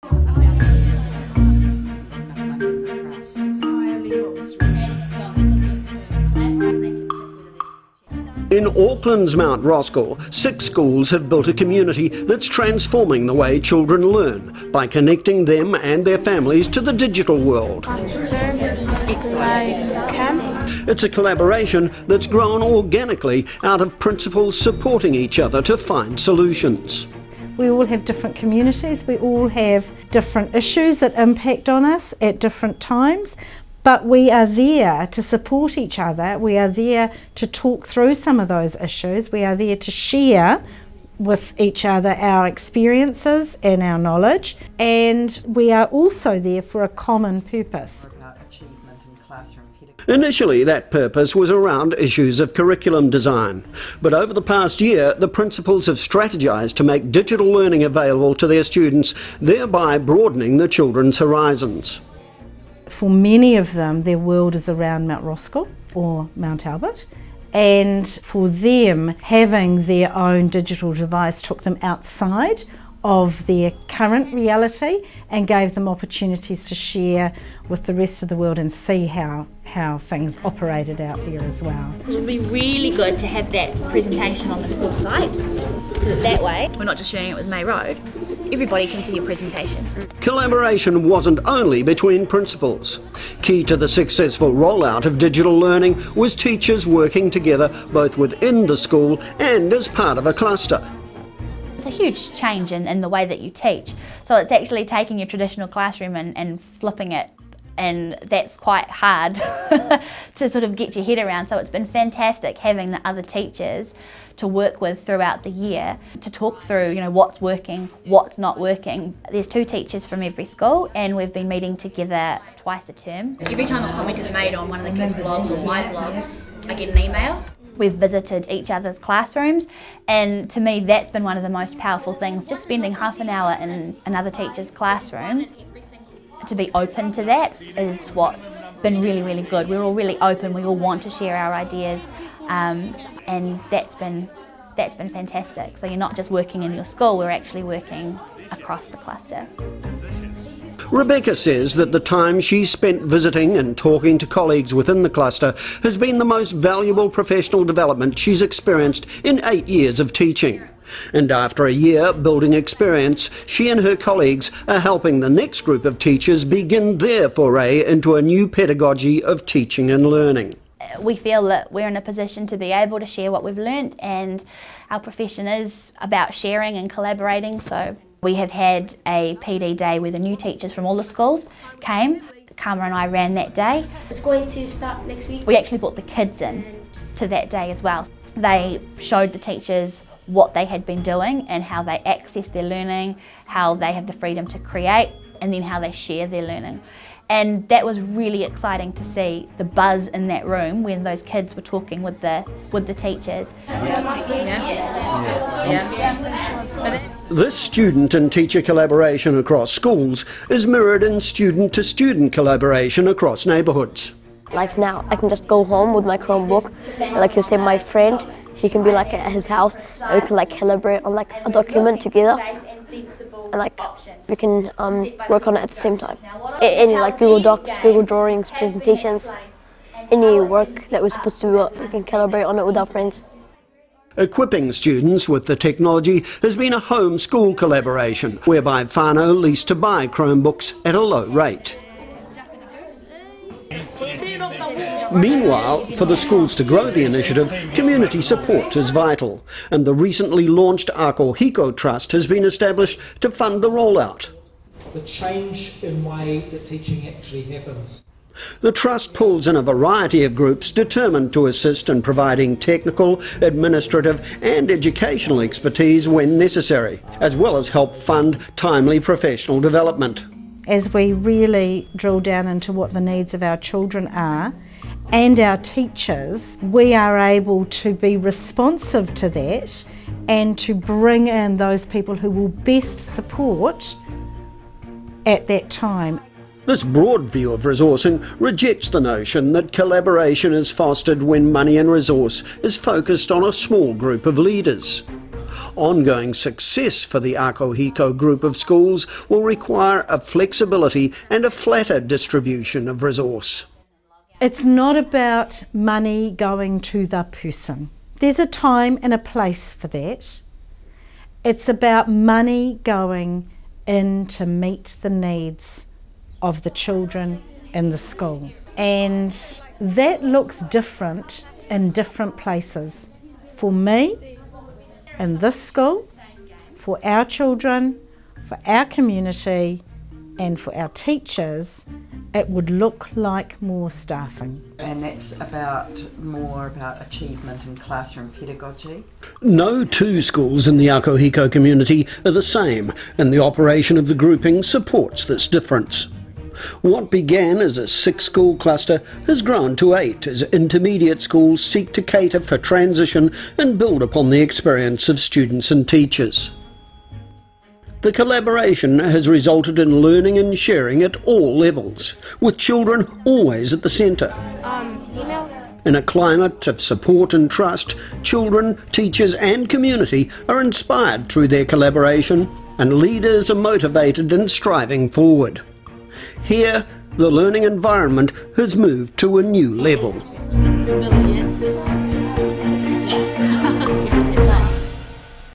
In Auckland's Mount Roskill, 6 schools have built a community that's transforming the way children learn by connecting them and their families to the digital world. It's a collaboration that's grown organically out of principals supporting each other to find solutions. We all have different communities, we all have different issues that impact on us at different times. But we are there to support each other, we are there to talk through some of those issues, we are there to share with each other our experiences and our knowledge, and we are also there for a common purpose. Initially, that purpose was around issues of curriculum design, but over the past year, the principals have strategised to make digital learning available to their students, thereby broadening the children's horizons. For many of them, their world is around Mount Roskill or Mount Albert, and for them, having their own digital device took them outside of their current reality and gave them opportunities to share with the rest of the world and see how things operated out there as well. It would be really good to have that presentation on the school site, so that way we're not just sharing it with May Road, everybody can see your presentation. Collaboration wasn't only between principals. Key to the successful rollout of digital learning was teachers working together both within the school and as part of a cluster. It's a huge change in the way that you teach. So it's actually taking your traditional classroom and flipping it, and that's quite hard to sort of get your head around. So it's been fantastic having the other teachers to work with throughout the year to talk through, you know, what's working, what's not working. There's 2 teachers from every school, and we've been meeting together twice a term. Every time a comment is made on one of the kids' blogs or my blog, I get an email. We've visited each other's classrooms, and to me that's been one of the most powerful things, just spending half an hour in another teacher's classroom. To be open to that is what's been really, really good. We're all really open, we all want to share our ideas, and that's been fantastic. So you're not just working in your school, we're actually working across the cluster. Rebecca says that the time she's spent visiting and talking to colleagues within the cluster has been the most valuable professional development she's experienced in 8 years of teaching. And after a year building experience, she and her colleagues are helping the next group of teachers begin their foray into a new pedagogy of teaching and learning. We feel that we're in a position to be able to share what we've learnt, and our profession is about sharing and collaborating. So we have had a PD day where the new teachers from all the schools came. Karma and I ran that day. It's going to start next week. We actually brought the kids in to that day as well. They showed the teachers what they had been doing and how they access their learning, how they have the freedom to create, and then how they share their learning. And that was really exciting to see the buzz in that room when those kids were talking with the teachers. This student and teacher collaboration across schools is mirrored in student-to-student collaboration across neighbourhoods. Like now, I can just go home with my Chromebook, like you say, my friend, he can be like at his house, and we can like collaborate on like a document together, and like we can work on it at the same time. Any like Google Docs, Google Drawings, presentations, any work that we're supposed to do, we can collaborate on it with our friends. Equipping students with the technology has been a home-school collaboration, whereby whānau leased to buy Chromebooks at a low rate. Meanwhile, for the schools to grow the initiative, community support is vital, and the recently launched Ako Hiko Trust has been established to fund the rollout. The change in way that teaching actually happens. The Trust pulls in a variety of groups determined to assist in providing technical, administrative and educational expertise when necessary, as well as help fund timely professional development. As we really drill down into what the needs of our children are and our teachers, we are able to be responsive to that and to bring in those people who will best support at that time. This broad view of resourcing rejects the notion that collaboration is fostered when money and resource is focused on a small group of leaders. Ongoing success for the Ako Hiko group of schools will require a flexibility and a flatter distribution of resource. It's not about money going to the person. There's a time and a place for that. It's about money going in to meet the needs of the children in the school. And that looks different in different places. For me, in this school, for our children, for our community, and for our teachers, it would look like more staffing. And that's more about achievement and classroom pedagogy. No two schools in the Ako Hiko community are the same, and the operation of the grouping supports this difference. What began as a 6-school cluster has grown to 8 as intermediate schools seek to cater for transition and build upon the experience of students and teachers. The collaboration has resulted in learning and sharing at all levels, with children always at the centre. In a climate of support and trust, children, teachers and community are inspired through their collaboration, and leaders are motivated and striving forward. Here, the learning environment has moved to a new level.